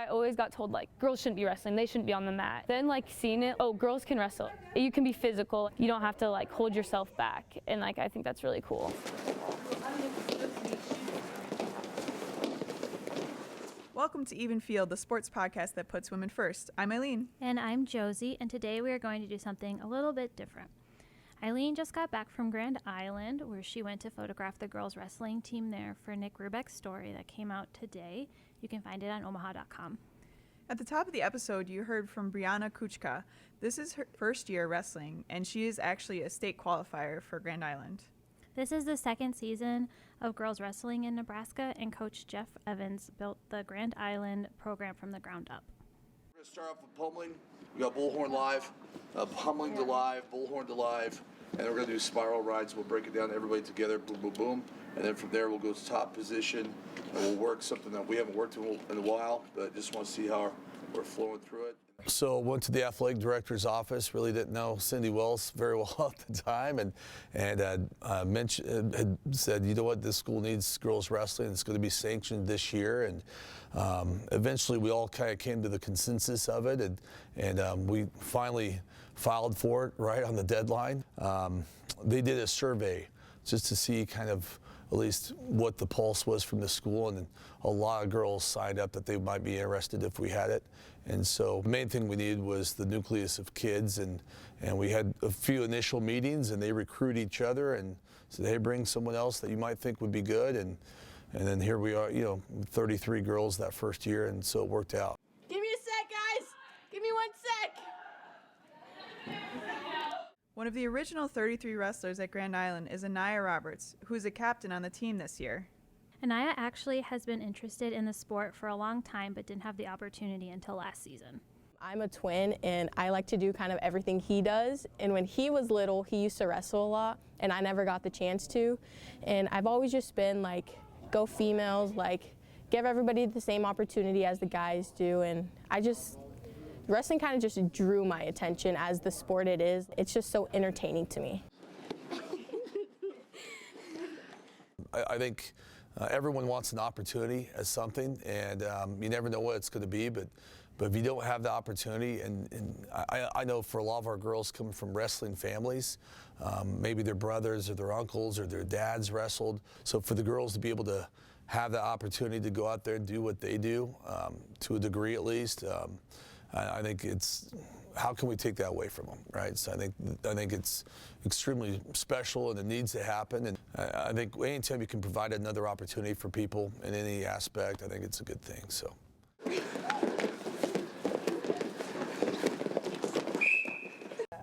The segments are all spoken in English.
always got told like girls shouldn't be wrestling, they shouldn't be on the mat. Then like seeing it, oh, girls can wrestle. You can be physical. You don't have to like hold yourself back. And like I think that's really cool. Welcome to Even Field, the sports podcast that puts women first. I'm Eileen. And I'm Josie, and today we are going to do something a little bit different. Eileen just got back from Grand Island, where she went to photograph the girls wrestling team there for Nick Rubeck's story that came out today. You can find it on omaha.com. At the top of the episode, you heard from Brianna Kuchka. This is her first year wrestling, and she is actually a state qualifier for Grand Island. This is the second season of girls wrestling in Nebraska, and Coach Jeff Evans built the Grand Island program from the ground up. We're going to start off with pummeling. We got bullhorn live, pummeling to live, bullhorn to live, and then we're going to do spiral rides. We'll break it down, everybody together, boom, boom, boom, and then from there we'll go to top position, and we'll work something that we haven't worked in a while, but just want to see how we're flowing through it. So went to the athletic director's office. Really didn't know Cindy Wells very well at the time, and had said, you know what, this school needs girls wrestling. It's going to be sanctioned this year, and eventually we all kind of came to the consensus of it, and we finally filed for it right on the deadline. They did a survey just to see kind of at least what the pulse was from the school, and a lot of girls signed up that they might be interested if we had it. And so the main thing we needed was the nucleus of kids, and we had a few initial meetings, and they recruit each other and said, hey, bring someone else that you might think would be good, and then here we are, 33 girls that first year, and so it worked out. Give me a sec, guys. Give me 1 sec. One of the original 33 wrestlers at Grand Island is Anaya Roberts, who is a captain on the team this year. Anaya actually has been interested in the sport for a long time, but didn't have the opportunity until last season. I'm a twin, and I like to do kind of everything he does. And when he was little, he used to wrestle a lot, and I never got the chance to. And I've always just been like, go females, like give everybody the same opportunity as the guys do. And wrestling kind of just drew my attention as the sport it is. It's just so entertaining to me. I think everyone wants an opportunity as something, and you never know what it's going to be, but if you don't have the opportunity, and I know for a lot of our girls coming from wrestling families, maybe their brothers or their uncles or their dads wrestled, so for the girls to be able to have the opportunity to go out there and do what they do, to a degree at least, I think it's, how can we take that away from them, right? So I think it's extremely special, and it needs to happen. And I think anytime you can provide another opportunity for people in any aspect, I think it's a good thing. So.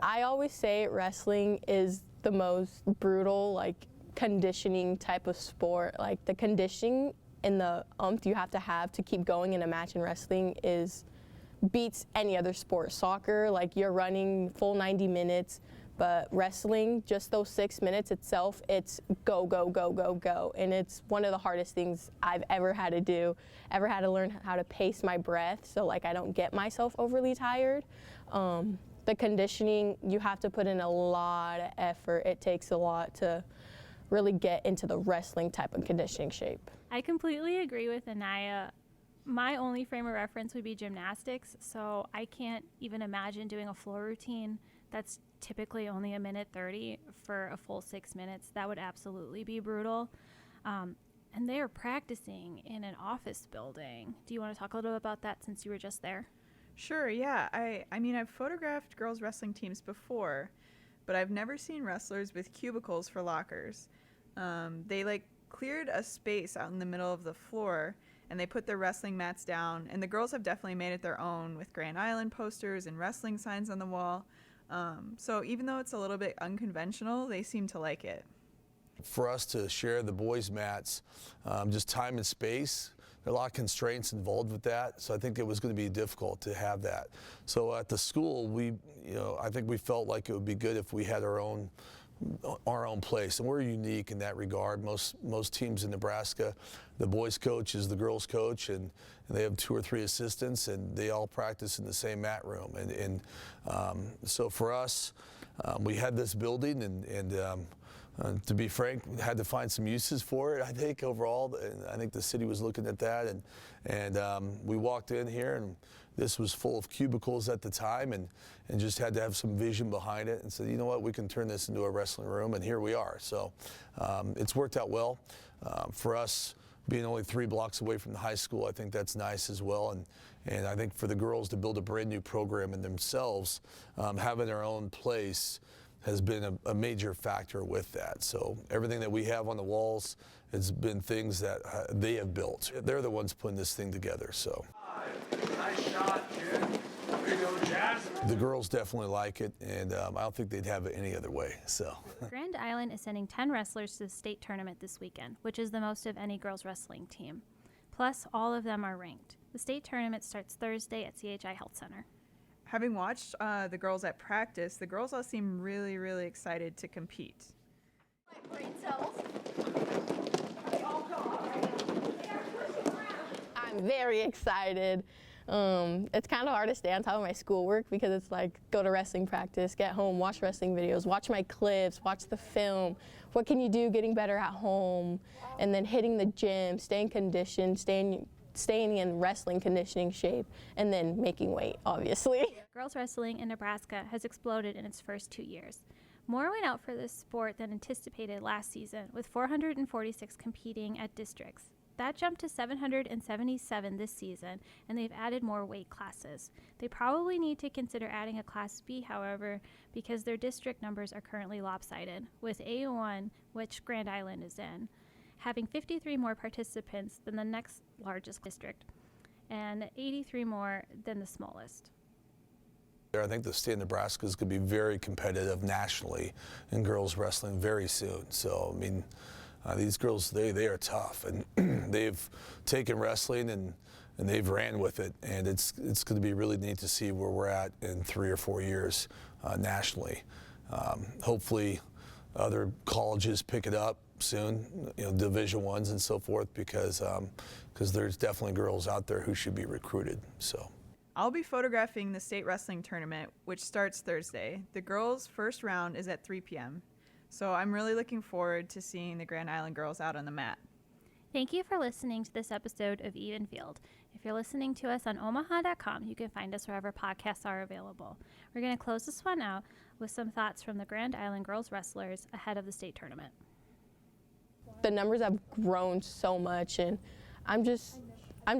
I always say wrestling is the most brutal, like conditioning type of sport. Like the conditioning and the oomph you have to keep going in a match in wrestling beats any other sport. Soccer, like you're running full 90 minutes, but wrestling, just those 6 minutes itself, it's go, go, go, go, go. And it's one of the hardest things I've ever had to do. Ever had to learn how to pace my breath so like I don't get myself overly tired. The conditioning, you have to put in a lot of effort. It takes a lot to really get into the wrestling type of conditioning shape. I completely agree with Anaya. My only frame of reference would be gymnastics, so I can't even imagine doing a floor routine that's typically only 1:30 for a full 6 minutes. That would absolutely be brutal. And they are practicing in an office building. Do you want to talk a little bit about that since you were just there? Sure, yeah. I mean, I've photographed girls wrestling teams before, but I've never seen wrestlers with cubicles for lockers. They cleared a space out in the middle of the floor, and they put their wrestling mats down, and the girls have definitely made it their own with Grand Island posters and wrestling signs on the wall. So even though it's a little bit unconventional, they seem to like it. For us to share the boys' mats, just time and space, there are a lot of constraints involved with that, so I think it was going to be difficult to have that. So at the school, I think we felt like it would be good if we had our own place, and we're unique in that regard. Most teams in Nebraska, the boys coach is the girls coach, and they have 2 or 3 assistants, and they all practice in the same mat room. And so for us, we had this building, and to be frank, had to find some uses for it, I think, overall. And I think the city was looking at that. And we walked in here, and this was full of cubicles at the time, and just had to have some vision behind it and said, you know what, we can turn this into a wrestling room, and here we are. So it's worked out well. For us, being only 3 blocks away from the high school, I think that's nice as well. And I think for the girls to build a brand new program in themselves, having their own place has been a major factor with that. So everything that we have on the walls has been things that they have built. They're the ones putting this thing together. So nice shot, kid. There you go, Jazz. the girls definitely like it, and I don't think they'd have it any other way. So Grand Island is sending 10 wrestlers to the state tournament this weekend, which is the most of any girls wrestling team. Plus, all of them are ranked. The state tournament starts Thursday at CHI Health Center. Having watched the girls at practice, the girls all seem really, really excited to compete. Like brain cells. I'm very excited. It's kind of hard to stay on top of my schoolwork because it's like go to wrestling practice, get home, watch wrestling videos, watch my clips, watch the film. What can you do getting better at home? And then hitting the gym, staying conditioned, staying in wrestling conditioning shape, and then making weight, obviously. Girls wrestling in Nebraska has exploded in its first 2 years. More went out for this sport than anticipated last season, with 446 competing at districts. That jumped to 777 this season, and they've added more weight classes. They probably need to consider adding a Class B, however, because their district numbers are currently lopsided, with A1, which Grand Island is in, having 53 more participants than the next largest district, and 83 more than the smallest. I think the state of Nebraska is going to be very competitive nationally in girls wrestling very soon. So, I mean, these girls, they are tough, and they've taken wrestling and they've ran with it, and it's going to be really neat to see where we're at in 3 or 4 years nationally. Hopefully other colleges pick it up soon, Division I's and so forth, because there's definitely girls out there who should be recruited. So I'll be photographing the state wrestling tournament, which starts Thursday. The girls' first round is at 3 p.m. So I'm really looking forward to seeing the Grand Island girls out on the mat. Thank you for listening to this episode of Even Field. If you're listening to us on omaha.com, you can find us wherever podcasts are available. We're going to close this one out with some thoughts from the Grand Island girls wrestlers ahead of the state tournament. The numbers have grown so much, and I'm just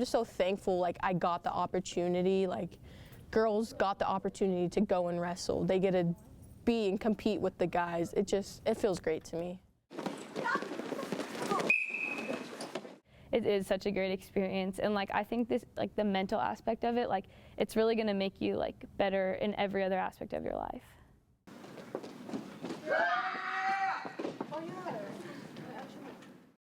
so thankful, like, I got the opportunity. Like, girls got the opportunity to go and wrestle. They get to be and compete with the guys. It feels great to me. It is such a great experience, and like I think this, like the mental aspect of it, like it's really going to make you like better in every other aspect of your life.